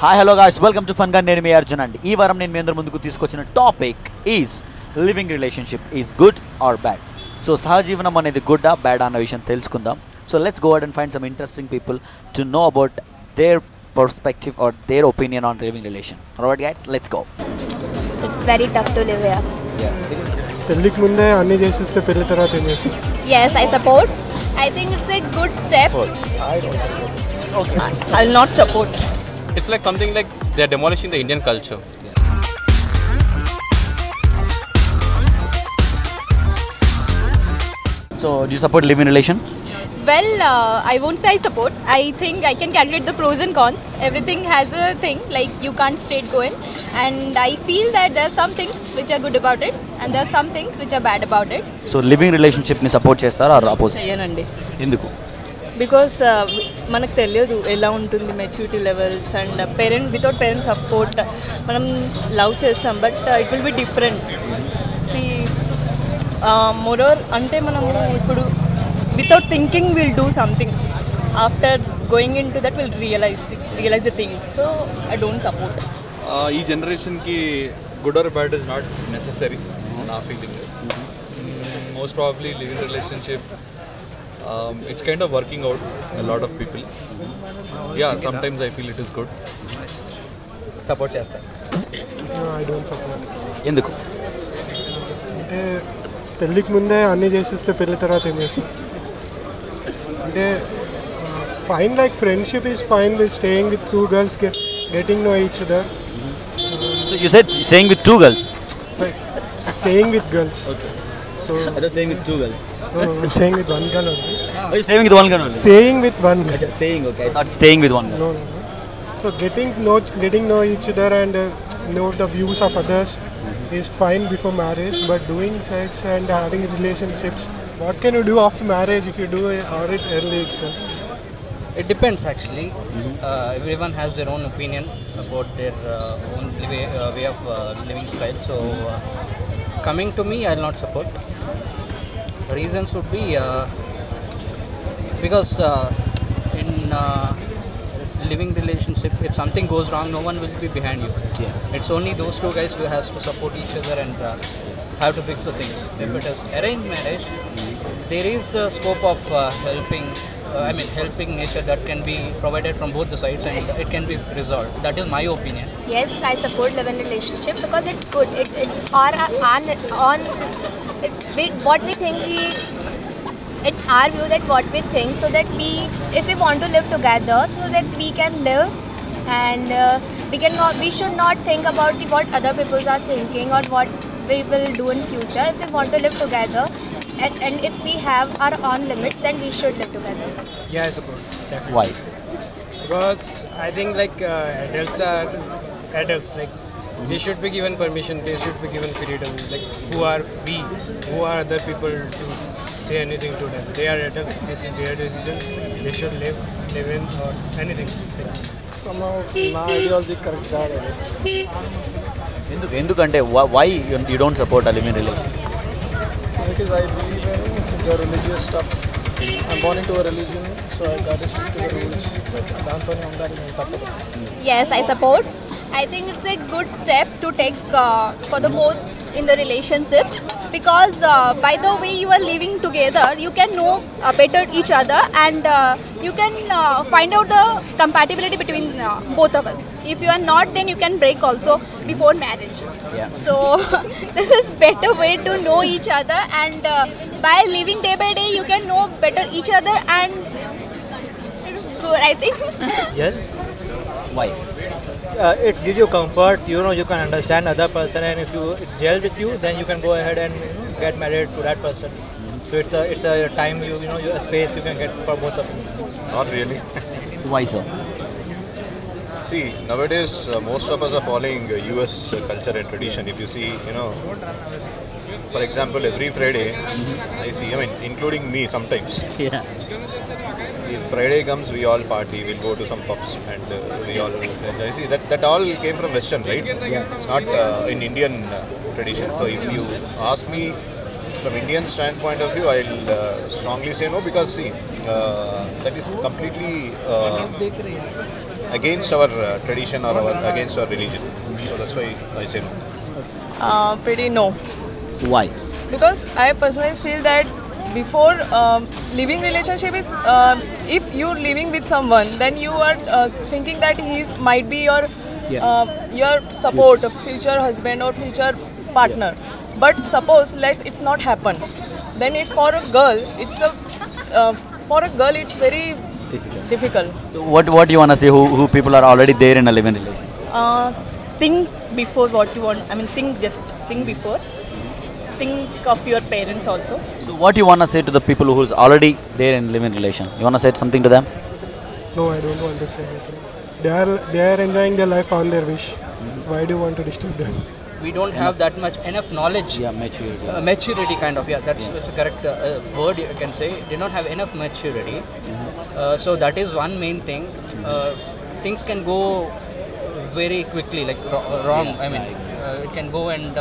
Hi hello guys, welcome to fun gun. నేను మీ అర్జున్ అండి. ఈ వారం నేను మీ అందరి ముందుకు తీసుకొచ్చిన topic is living relationship is good or bad. So సహజీవనం అనేది గుడ్డా బ్యాడ్ అన్న విషయం తెలుసుకుందాం. So let's go ahead and find some interesting people to know about their perspective or their opinion on living relation. Alright guys, let's go. It's very tough to live here. పెళ్ళికి ముందే అన్ని చేసిస్తే పెళ్లి తర్వాత ఏం చేస్తారు? Yes, I support. I think it's a good step. I don't support. Okay. I'll not support. It's like something like they're demolishing the Indian culture. So do you support living relation? Well, I won't say I support. I think I can calculate the pros and cons. Everything has a thing, like you can't straight go in. And I feel that there are some things which are good about it and there are some things which are bad about it. So living relationship ni support చేస్తారా or opposite? చెయ్యనండి. ఎందుకు? Because మనకు తెలియదు ఎలా ఉంటుంది maturity levels and without parents support మనం love చేస్తాం, but it will be different. Moreover అంటే మనము ఇప్పుడు without thinking we'll do something. After going into that we'll realize the things. So I don't support. ఈ జనరేషన్కి good or bad is not necessary నా feeling. Most probably living relationship it's kind of working out lot of people. Yeah, sometimes I feel it is good. Support చేస్తారు. I don't support. ఎందుకు? అంటే పెళ్ళికి ముందే అన్ని చేసిస్తే పెళ్లి తర్వాత ఏం చేస్తారు? అంటే fine, like friendship is fine with staying with two girls, getting know each other. So you said staying with two girls. Like staying with girls. Okay. So Other staying with two girls. no, I'm staying with one girl only. Are you staying with one girl only? Staying with one girl. Saying okay. Not staying with one girl. No. So getting know each other and know the views of others is fine before marriage, but doing sex and having relationships, what can you do after marriage if you do it early itself? It depends actually. Everyone has their own opinion about their own way of living style. So coming to me, I'll not support. Reasons would be because in living relationship, if something goes wrong, no one will be behind you. Yeah. It's only those two guys who has to support each other and have to fix the things. If it is arranged marriage, there is a scope of helping nature that can be provided from both the sides and it can be resolved. That is my opinion. Yes, I support living relationship because it's good. It's what we think. It's our view that what we think, so that if we want to live together, so that we can live, and we should not think about what other people are thinking or what we will do in future. If we want to live together, and if we have our own limits, then we should live together. Yeah, I support. Definitely. Why? Because I think like adults are adults. Like they should be given permission. They should be given freedom. Like who are we? Who are other people to say anything to them? They are adults. This is their decision. They should live in or anything. Like, Somehow my ideology correct కాదు. ఎందుకంటే why you don't support a living relation? Because I believe in the religious stuff. I'm born into a religion, so I got to stick to the rules. దాంతోనే ఉండాలి, నేను తప్పదు. Yes, I support. I think it's a good step to take for the both in the relationship, because by the way you are living together, you can know better each other, and you can find out the compatibility between both of us. If you are not, then you can break also before marriage. Yeah. So this is better way to know each other, and by living day by day you can know better each other, and it's good, I think. yes, Why? it gives you comfort. You can understand other person, and if it gels with you, then you can go ahead and get married to that person. So it's a time a space you can get for both of you. Not really. Why so? See, nowadays most of us are following US culture and tradition. If you see, for example, every Friday, I see, including me sometimes. Yeah. If Friday comes, we all party. We'll go to some pubs and we all enjoy. See, that all came from Western, right? Yeah. It's not in Indian tradition. So if you ask me from Indian standpoint of view, I'll strongly say no, because see, that is completely against our tradition or against our religion. So that's why I say no. Pretty no. Why? Because I personally feel that before living relationship is if you're living with someone, then you are thinking that might be your support, future husband or future partner. But suppose it's not happen, then for a girl it's very difficult. So what do you want to say who people are already there in a living relation? Think before what you want. I mean, think before. Think of your parents also. So what do you want to say to the people who's already there in living relation? You want to say something to them? No, I don't want to say anything. They are enjoying their life on their wish. Why do you want to disturb them? We don't have that much enough knowledge. Yeah, maturity. Maturity kind of. Yeah, that's a correct word you can say. They don't have enough maturity. So that is one main thing. Things can go very quickly, like wrong. I mean, it can go and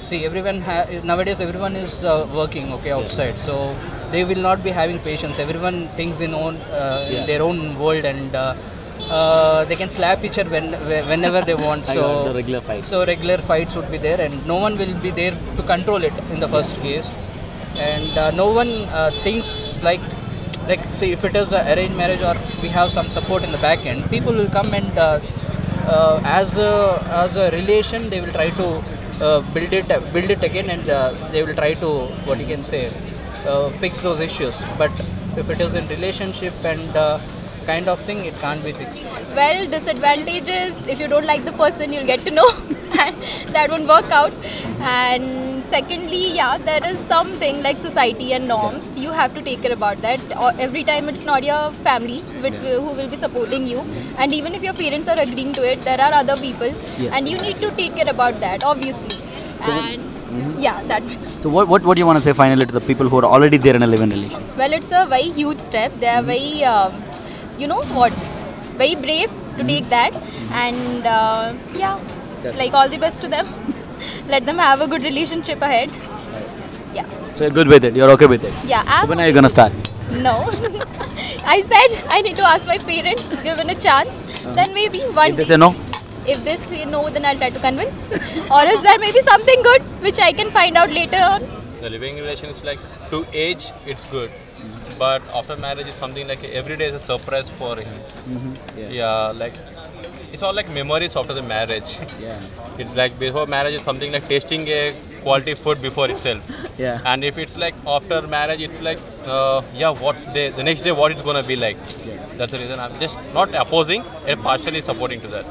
see. Nowadays everyone is working outside, so they will not be having patience. Everyone thinks in their own world, and they can slap each other whenever they want. So the regular fights. So regular fights would be there, and no one will be there to control it in the first case. And no one thinks like say if it is an arranged marriage or we have some support in the back end, people will come and as a relation they will try to build it again, and they will try to fix those issues. But if it is in relationship and kind of thing, it can't be fixed. Well, disadvantages, if you don't like the person, you'll get to know and that won't work out. And secondly, there is something like society and norms. You have to take care about that. Every time it's not your family who will be supporting you. And even if your parents are agreeing to it, there are other people. Yes. And you need to take care about that, obviously. That much. So what do you want to say finally to the people who are already there in a living relation? Well, it's a very huge step. They are very, very brave to take that. And like all the best to them. Let them have a good relationship ahead. Yeah. So you're good with it? You're okay with it? Yeah. So when are you going to start? No. I said I need to ask my parents, given a chance. Then maybe one If they say no? If they say no, then I'll try to convince. Or else there may be something good which I can find out later on. The living relation is like to age, it's good. But after marriage, it's something like every day is a surprise for him. Like it's all like memories after the marriage. It's like before marriage is something like tasting a quality food before itself. And if it's like after marriage, it's like the next day what it's gonna be like. That's the reason I'm just not opposing, partially supporting to that.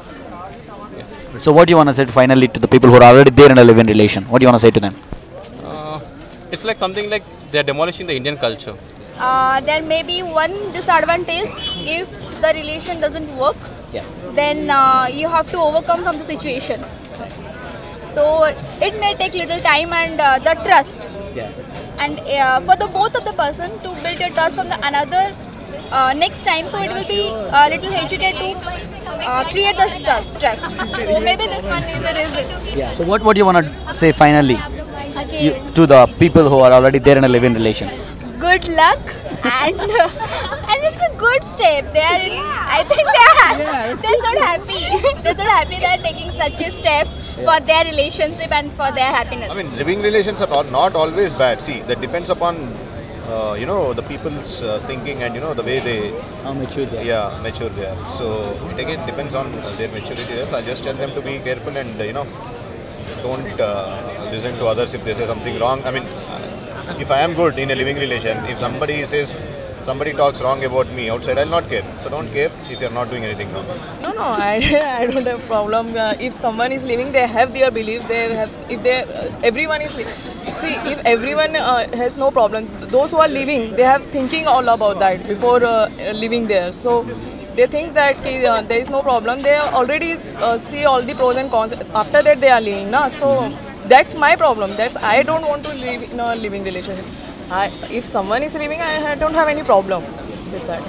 So what do you want to say finally to the people who are already there in a living relation? What do you want to say to them? It's like something like they're demolishing the Indian culture. There may be one disadvantage if the relation doesn't work. Then you have to overcome from the situation. So it may take little time and the trust. And for the both of the person to build a trust from the another next time, so it will be a little hesitant to create the trust. So maybe this one is the reason. So what do you want to say finally to the people who are already there in a living relation? Good luck and it's a good step. I think they're so happy. They're so happy they're taking such a step for their relationship and for their happiness. I mean, living relations are not always bad. See, that depends upon the people's thinking and the way they how mature they are. Mature they are. So it again depends on their maturity. I'll just tell them to be careful and don't listen to others if they say something wrong. I mean, if I am good in a living relation, if somebody talks wrong about me outside, I'll not care. So don't care if you're not doing anything wrong. No, I don't have problem. If someone is living, they have their beliefs. Everyone is see, if everyone has no problem, those who are living, they have thinking all about that before living there. So they think that there is no problem. They already see all the pros and cons. After that, they are living. So that's my problem. I don't want to live in a living relationship. If someone is living, I don't have any problem with that.